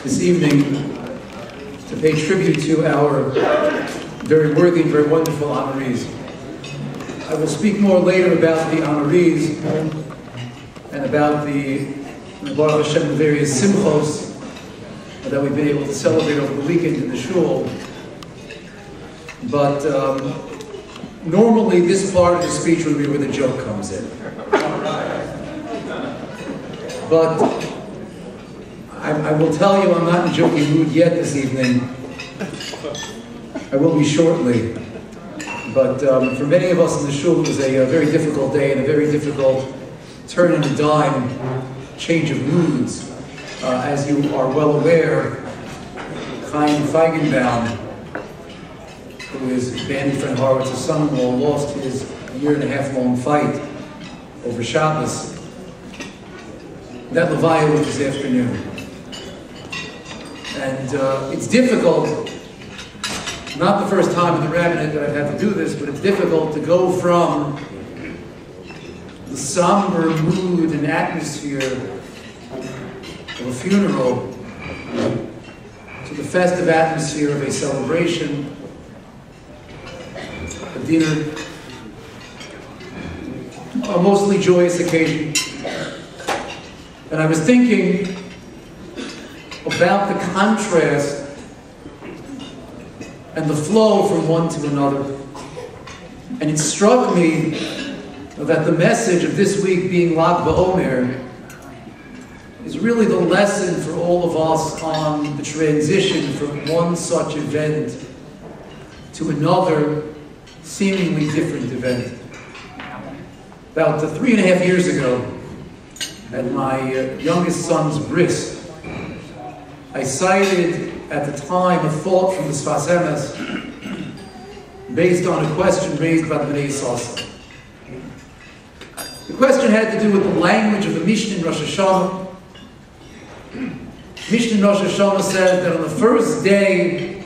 this evening to pay tribute to our very worthy and very wonderful honorees. I will speak more later about the honorees and about the Baruch Hashem, the various simchos that we've been able to celebrate over the weekend in the shul. But normally this part of the speech would be where the joke comes in. But I will tell you I'm not in a joking mood yet this evening. I will be shortly. But for many of us in the shul, it was a very difficult day and a very difficult turn in a dime, change of moods. As you are well aware, Chaim Feigenbaum, who is Bandy friend Horowitz's son-in-law, lost his 1.5-year long fight over Shabbos. That Levaya was this afternoon. And it's difficult, not the first time in the rabbinate that I've had to do this, but it's difficult to go from the somber mood and atmosphere of a funeral to the festive atmosphere of a celebration, a dinner, a mostly joyous occasion. And I was thinking about the contrast and the flow from one to another. And it struck me that the message of this week being Lag BaOmer is really the lesson for all of us on the transition from one such event to another seemingly different event. About 3.5 years ago, at my youngest son's bris, I cited at the time a thought from the Sfas Emes based on a question raised by the Bnei Yisrael. The question had to do with the language of the Mishnah in Rosh HaShanah. Mishnah in Rosh HaShanah says that on the first day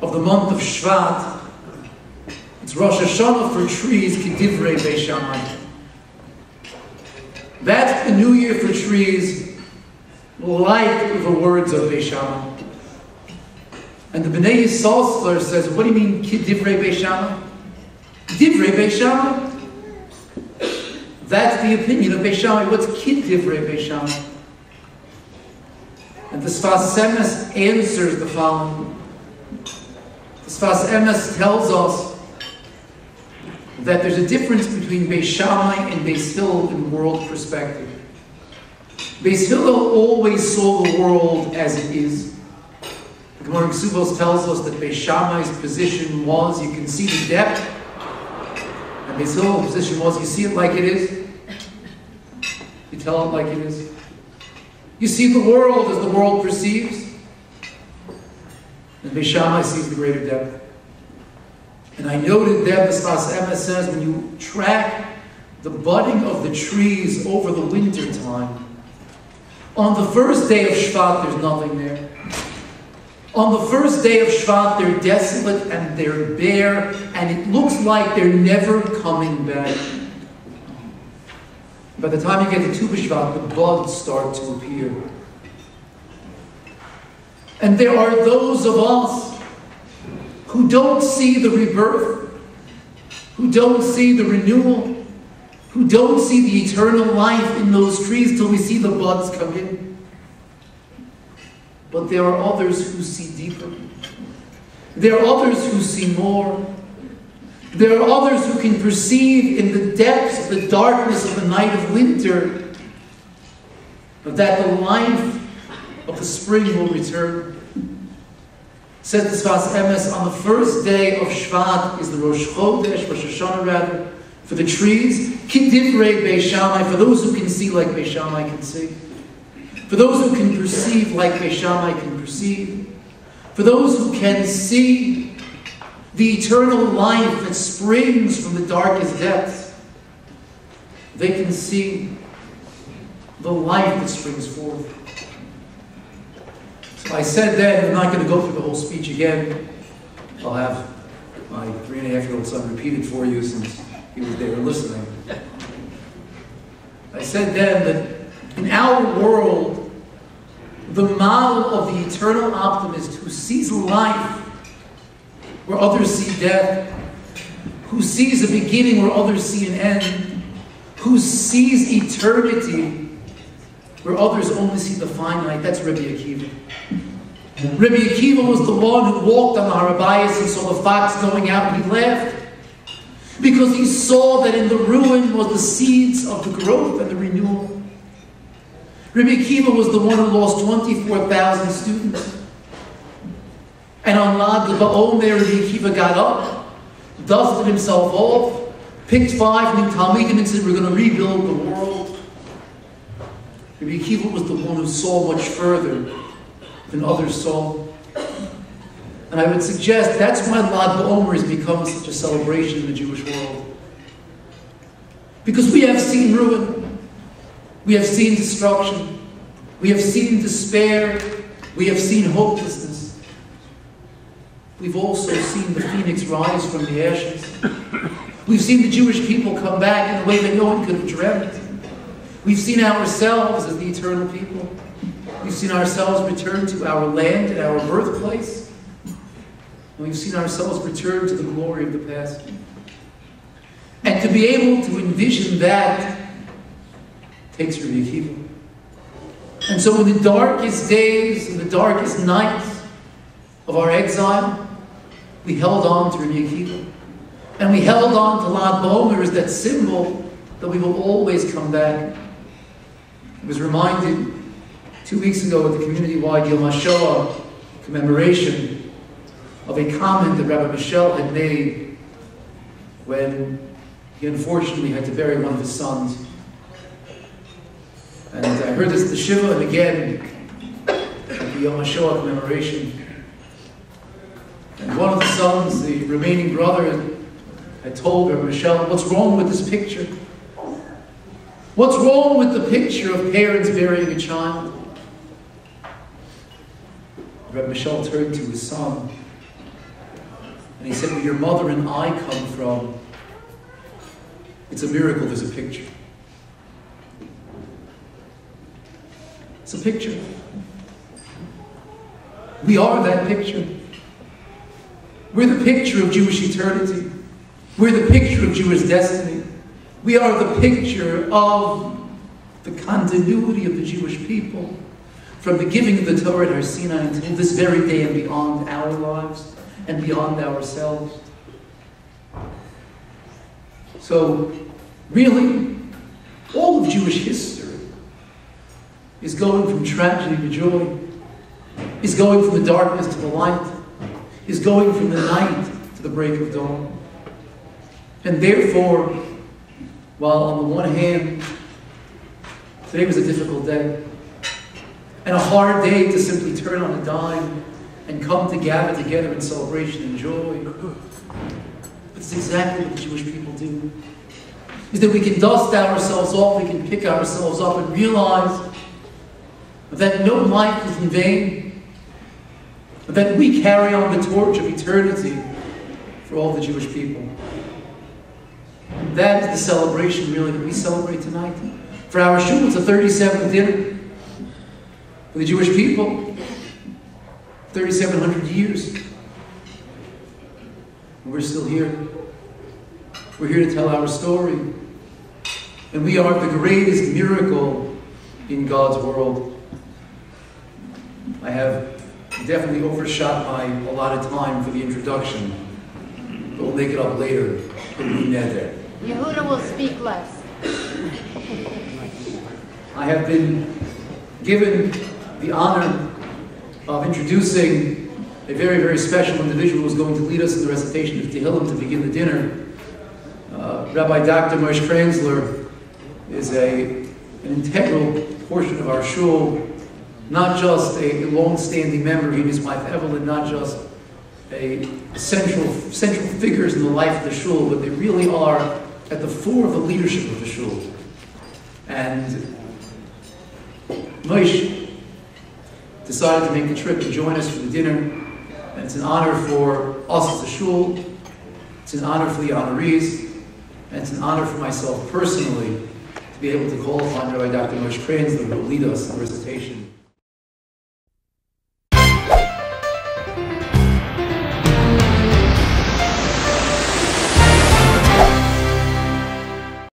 of the month of Shvat, it's Rosh HaShanah for trees, K'divrei Bais Shammai. That's the new year for trees, like the words of Bais Shammai. And the Bnei Yisrael says, what do you mean, K'divrei Bais Shammai? Divrei Bais Shammai? That's the opinion of Bais Shammai. What's K'divrei Bais Shammai? And the Sfas Emes answers the following. The Sfas Emes tells us that there's a difference between Bais Shammai and Beis Hillel in world perspective. Beis Hillel always saw the world as it is. The Gemara Ksubos tells us that Beis Shammai's position was, you can see the depth, and Beis Hillel's position was, you see it like it is, you tell it like it is. You see the world as the world perceives, and Beis Shammai sees the greater depth. And I noted there, the Sfas Emes says, when you track the budding of the trees over the winter time, on the first day of Shvat, there's nothing there. On the first day of Shvat, they're desolate and they're bare, and it looks like they're never coming back. By the time you get to Tu B'Shvat, the buds start to appear. And there are those of us who don't see the rebirth, who don't see the renewal, who don't see the eternal life in those trees till we see the buds come in. But there are others who see deeper. There are others who see more. There are others who can perceive in the depths of the darkness of the night of winter that the life of the spring will return. Says the Sfas Emes, on the first day of Shvat is the Rosh Chodesh, Rosh HaShanah rather, for the trees, K'divrei Bais Shammai, for those who can see like Bais Shammai can see. For those who can perceive like Bais Shammai can perceive. For those who can see the eternal life that springs from the darkest depths, they can see the life that springs forth. So I said then, I'm not going to go through the whole speech again. I'll have my 3.5-year-old son repeat it for you since he was there listening. I said then that in our world, the model of the eternal optimist who sees life where others see death, who sees a beginning where others see an end, who sees eternity where others only see the finite. That's Rabbi Akiva. Rabbi Akiva was the one who walked on the Har HaBayis and saw the fox going out, and he laughed because he saw that in the ruin was the seeds of the growth and the renewal. Rabbi Akiva was the one who lost 24,000 students. And on Lag BaOmer, Rabbi Akiva got up, dusted himself off, picked 5 new Talmidim and said, we're going to rebuild the world. Rabbi Akiva was the one who saw much further than others saw. And I would suggest that's why Lag BaOmer has become such a celebration in the Jewish world. Because we have seen ruin. We have seen destruction. We have seen despair. We have seen hopelessness. We've also seen the phoenix rise from the ashes. We've seen the Jewish people come back in a way that no one could have dreamt. We've seen ourselves as the eternal people. We've seen ourselves return to our land and our birthplace. And we've seen ourselves return to the glory of the past. And to be able to envision that takes Rabbi Akiva. And so in the darkest days, in the darkest nights of our exile, we held on to Rabbi Akiva. And we held on to Lag BaOmer as that symbol that we will always come back. I was reminded 2 weeks ago at the community-wide Yom HaShoah commemoration of a comment that Rabbi Michel had made when he unfortunately had to bury one of his sons. And I heard this at the Shiva and again at the Yom HaShoah commemoration. And one of the sons, the remaining brother, had told Rabbi Michel, what's wrong with this picture? What's wrong with the picture of parents burying a child? Rabbi Michel turned to his son and he said, where your mother and I come from, it's a miracle there's a picture. It's a picture. We are that picture. We're the picture of Jewish eternity. We're the picture of Jewish destiny. We are the picture of the continuity of the Jewish people from the giving of the Torah at Har Sinai until this very day and beyond our lives and beyond ourselves. So, really, all of Jewish history is going from tragedy to joy, is going from the darkness to the light, is going from the night to the break of dawn. And therefore, while on the one hand, today was a difficult day, and a hard day to simply turn on a dime and come to gather together in celebration and joy, but it's exactly what the Jewish people do. Is that we can dust ourselves off, we can pick ourselves up and realize that no life is in vain, that we carry on the torch of eternity for all the Jewish people. And that is the celebration, really, that we celebrate tonight. For our shul, it's the 37th dinner. For the Jewish people, 3,700 years. And we're still here. We're here to tell our story. And we are the greatest miracle in God's world. I have definitely overshot my allotted time for the introduction, but we'll make it up later. Yehuda will speak less. I have been given the honor of introducing a very, very special individual who is going to lead us in the recitation of Tehillim to begin the dinner. Rabbi Dr. Moshe Kranzler is an integral portion of our shul, not just a long-standing member, he and his wife Evelyn, not just a central figures in the life of the shul, but they really are at the fore of the leadership of the shul. And Moshe decided to make the trip to join us for the dinner, and it's an honor for us as a shul, it's an honor for the honorees, and it's an honor for myself personally to be able to call upon Rabbi Dr. Moshe Kranzler, who will lead us in the recitation.